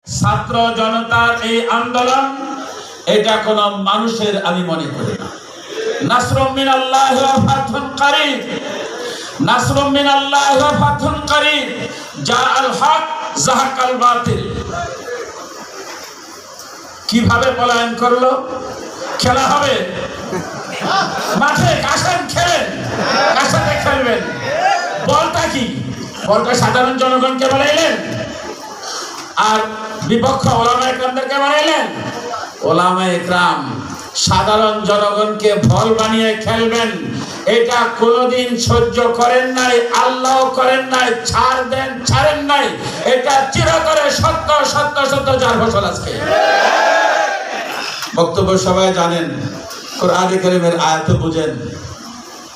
ছাত্র জনতার এই আন্দোলন এটা কোন মানুষের আমি মনে করি না। নাসরুম মিনাল্লাহি ওয়া ফাতহুন করিব, নাসরুম মিনাল্লাহি ওয়া ফাতহুন করিব, জাআল হক যাহাকাল বাতিল। কিভাবে পলায়ন করলো? খেলা হবে মাঠে, কাশান খেলেন, কাশাতে খেলবেন। বলটা কি? বলটা সাধারণ জনগণকে বানাইলেন আর বিপক্ষ ওলামা ইকরামদেরকে বানাইলেন। ওলামা ইকরাম সাধারণ জনগণকে বল বানিয়ে খেলবেন, এটা কোনোদিন সহ্য করেন নাই, আল্লাহ করেন নাই, ছাড়েন নাই। এটা চিরতরে সত্য সত্য সত্য যার ফসল আজকে। বক্তব্য সবাই জানেন, কোরআনে কারীমের আয়াত বুঝেন,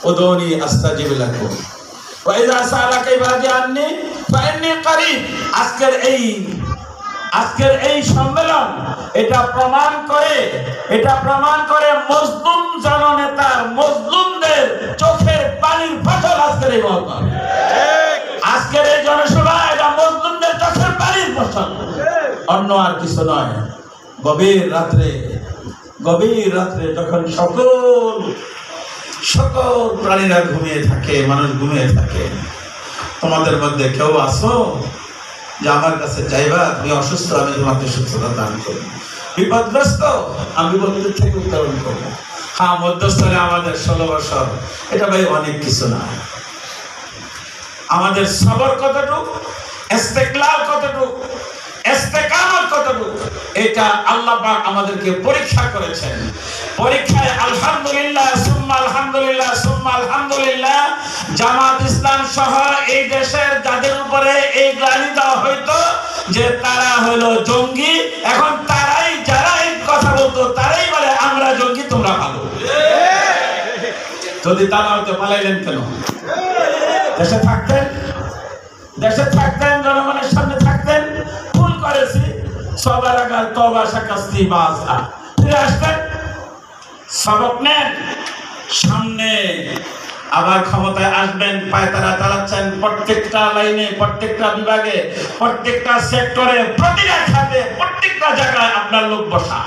উদুনি আস্তাজিব লাকুম ওয়া ইযা সাআলাকা ইবাদি আন্নী ফাইন্নী করিব। আজকের এই সম্মেলন এটা প্রমাণ করে মজলুম জননেতার, মজলুমদের চোখের পানির ফসল আজকের এই মহফিল, আজকের এই জনসভা এটা মজলুমদের চোখের পানির ফসল, অন্য আর কিছু নয়। গভীর রাত্রে যখন সকল প্রাণীরা ঘুমিয়ে থাকে, মানুষ ঘুমিয়ে থাকে, তোমাদের মধ্যে কেউ আসো যে আমার কাছে চাইবা তুমি অসুস্থ, আমি তোমাকে সুস্থতা দান করব, বিপদগ্রস্ত আমি বিপদের থেকে উত্তরণ করবো। হ্যাঁ, মধ্যস্থলে আমাদের 16 বছর, এটা ভাই অনেক কিছু না। আমাদের সবর কতটুকু, ইস্তেকলাল কতটুকু, ইস্তেকামত কতটুকু, এটা আল্লাহ পাক আমাদেরকে পরীক্ষা করেছেন। পরীক্ষায় আলহামদুলিল্লাহ সুম্মা আলহামদুলিল্লাহ সুম্মা আলহামদুলিল্লাহ জামাত ইসলাম সহ এই দেশের যাদের উপরে এই গ্লানি দেওয়া হইতো যে তারা হলো জঙ্গি, এখন তারাই, যারা এই কথা বলতো তারাই বলে আমরা জঙ্গি, তোমরা ভালো। যদি তা না হইতো পালাইলেন কেন? দেশে থাকতেন, জনগণের সামনে থাকতেন, ভুল করেছি, সবার আগে তওবা শাকাস্তি বাসা, ফিরে আসতেন, সবক নেন, সামনে আবার ক্ষমতায় আসবেন, পায়তারা চালাচ্ছেন প্রত্যেকটা লাইনে, প্রত্যেকটা বিভাগে, প্রত্যেকটা সেক্টরে, প্রতিটা খাতে, প্রত্যেকটা জায়গায় আপনার লোক বসা।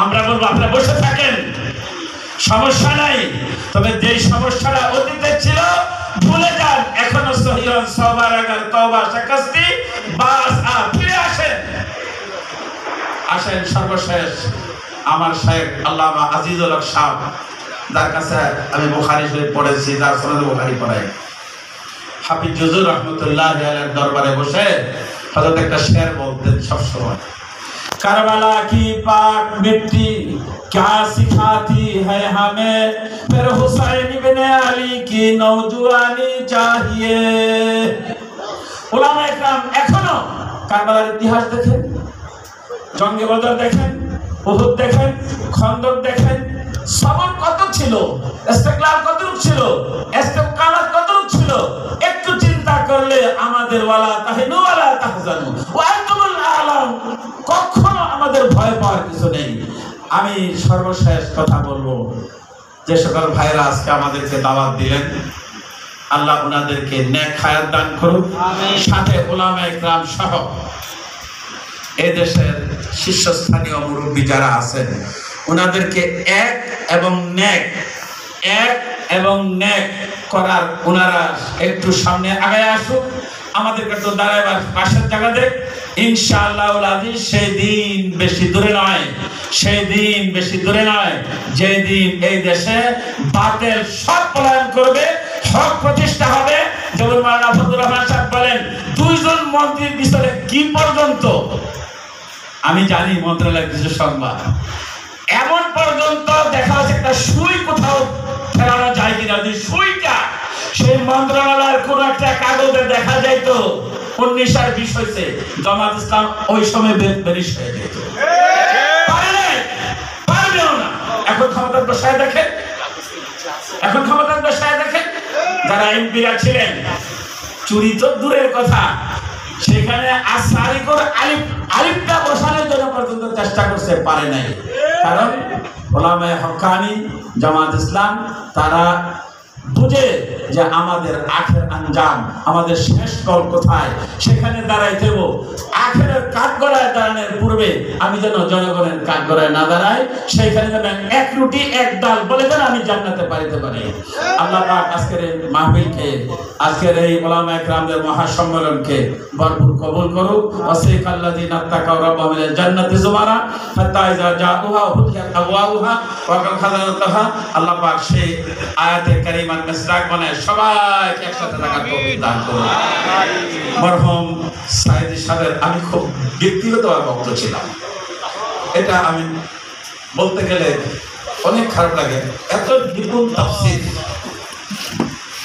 আমরা বলবো আপনারা বসে থাকেন, সমস্যা নাই, তবে যেই সমস্যাটা অতীতে ছিল ভুলে যান, এখনো সহিয়ন সবার আগে তওবা শাকাস্তি বাসা, ফিরে আসেন। সর্বশেষ আমার শাইখ আল্লামা আজিজুল হক সাহেব, যার কাছে আমি বুখারী শরীফ পড়েছি, যার সনদে বুখারী পড়াই, হাফিজ জুজুর রহমাতুল্লাহ আলাইহির দরবারে বসে হযরত একটা শের বলতেন সবসময়, करबला की पाक मिट्टी क्या सिखाती है हमें, फिर हुसैन इब्ने अली की नौजवानी चाहिए। उलामा इकराम এখনো কারবালার ইতিহাস দেখেন, জঙ্গে বদর দেখেন, উহুদ দেখেন, খন্দক দেখেন, সবর কত ছিল, ইস্তেকলাল কত ছিল, ইস্তেকামাত কত ছিল, একটু চিন্তা করলে আমাদের ওয়ালা তাহিনু ওয়ালা তাহজানু ওয়া আনতুমুল আ'লাম, কখনো আমাদের ভয় পাওয়ার কিছু নেই। আমি সর্বশেষ কথা বলবো, যে সকল ভাইরা আজকে আমাদেরকে দাওয়াত দিলেন, আল্লাহ ওনাদেরকে নেক হায়াত দান করুন, সাথে উলামা ইকরাম সহ এই দেশের শীর্ষস্থানীয় মুরব্বী যারা আছেন ওনাদেরকে এক এবং নেক করার ওনারা একটু সামনে আগায় আসুক, আমাদেরকে তো দাঁড়াবার পাশের জায়গা দেখ, ইনশাআল্লাহুল আজিজ সেই দিন বেশি দূরে নয় যেদিন এই দেশে বাতিল সব পলায়ন করবে, হক প্রতিষ্ঠা হবে। যেমন মাওলানা ফজলুর রহমান সাহেব বলেন, 2 জন মন্ত্রীর বিষয়ে কি পর্যন্ত আমি জানি, মন্ত্রণালয়ের কিছু সংবাদ এমন পর্যন্ত দেখা যাচ্ছে একটা সুই কোথাও ফেরানো যায় কিনা, যদি সুইটা সেই মন্ত্রণালয়ের কোন একটা কাগজে দেখা যায় তো 19 আর 20 হয়েছে, জামাত ইসলাম ওই সময় বেরিশ হয়ে যেত, পারবেও না। এখন ক্ষমতার বসায় দেখেন, যারা এমপিরা ছিলেন, চুরি তো দূরের কথা, সেখানে আসারিকর আলিফটা বসানোর জন্য পর্যন্ত চেষ্টা করতে পারে নাই, কারণ উলামায়ে হক্কানি জামাত ইসলাম তারা বুঝে যে আমাদের আখের আঞ্জাম, আমাদের শেষ কল কোথায়, সেখানে দাঁড়াইতে হবো। আখেরের কাঠগড়ায় দাঁড়ানোর পূর্বে আমি যেন জনগণের কাঠগড়ায় না দাঁড়াই, সেইখানে যেন এক রুটি এক ডাল বলে যেন আমি জান্নাতে পাইতে পারি। আল্লাহ পাক আজকের এই মাহফিলকে, আজকের এই উলামা ইকরামদের মহাসম্মেলনকে ভরপুর কবুল করুক। ওয়াসিক আল্লাযিনা তাকাউ রাব্বাহুম ইলা জান্নাতি যুমারা হাত্তা ইযা জাউহা ফুতিহাত আবওয়াবুহা ওয়া কাল খাযানাতুহা। আল্লাহ পাক সেই আয়াতে কারিমার মিসরাক বানায় সবাইকে একসাথে থাকার তৌফিক দান করুন। মরহুম সাইদি সাহেবের আমি খুব ব্যক্তিগতভাবে ভক্ত ছিলাম, এটা আমি বলতে গেলে অনেক খারাপ লাগে। এত বিপুল তাফসীর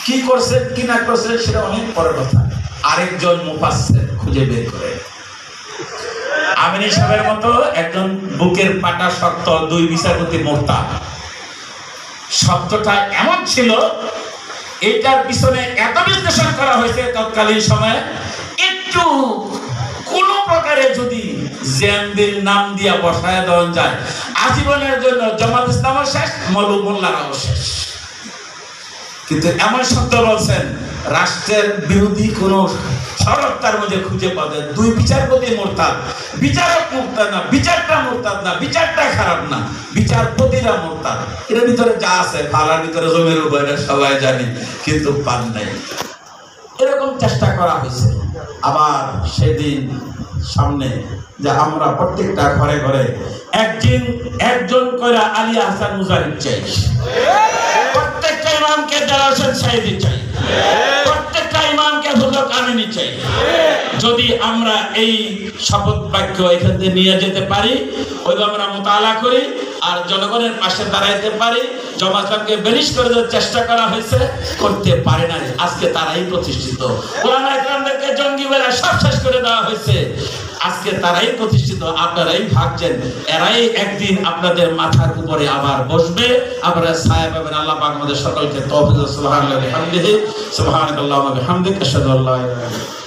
কি করছে কি না করছে সেটা অনেক পরের কথা, আরেকজন মুফাসসির খুঁজে বের করে। আমিনী সাহেবের মতো একজন বুকের পাটা শক্ত, দুই বিচারপতি মোরতাদ। শব্দটা এমন ছিল, এটার পিছনে এত বিশ্লেষণ করা হয়েছে তৎকালীন সময়ে, একটু কোন প্রকারে যদি জেমদের নাম দিয়া বসায় দেওয়া যায়, আজীবনের জন্য জামাত ইসলামও শেষ, মৌলভী মোল্লারাও শেষ। কিন্তু এমন শব্দ বলছেন, রাষ্ট্রের বিরোধী কোন সড়ক তার মধ্যে খুঁজে পাবে। দুই বিচারপতি মোরতাদ, বিচারক মোরতাদ না, বিচারটা মোরতাদ না, বিচারটা খারাপ না, বিচারপতিরা মোরতাদ। এর ভিতরে যা আছে, ফালার ভিতরে জমির উপর, এটা সবাই জানি, কিন্তু পান নাই। এরকম চেষ্টা করা হয়েছে। আবার সেদিন সামনে যে আমরা প্রত্যেকটা ঘরে ঘরে একজন করে আলী আহসান মুজাহিদ চাই, প্রত্যেকটা ইমামকে দেলাওয়ার হোসেন সাইদি চাই, প্রত্যেকটা ইমামকে হুজুর আমিনী চাই। যদি আমরা এই শপথ বাক্য এখান থেকে নিয়ে যেতে পারি, ওইভাবে আমরা মোতালা করি আর জনগণের পাশে দাঁড়াইতে পারি। জামাতকে বেলিশ করে দেওয়ার চেষ্টা করা হয়েছে, করতে পারে না। আজকে তারাই প্রতিষ্ঠিত। উলামা ইকরামদেরকে জঙ্গি বলে সব শেষ করে দেওয়া হয়েছে, আজকে তারাই প্রতিষ্ঠিত। আপনারাই ভাবছেন এরাই একদিন আপনাদের মাথার উপরে আবার বসবে, আপনারা ছায়া পাবেন। আল্লাহ পাক আমাদের সকলকে তৌফিক। সুবহানাল্লাহি ওয়া বিহামদিহি, সুবহানাকাল্লাহুম্মা ওয়া বিহামদিকা, আশহাদু আল্লা ইলাহা ইল্লা আনতা।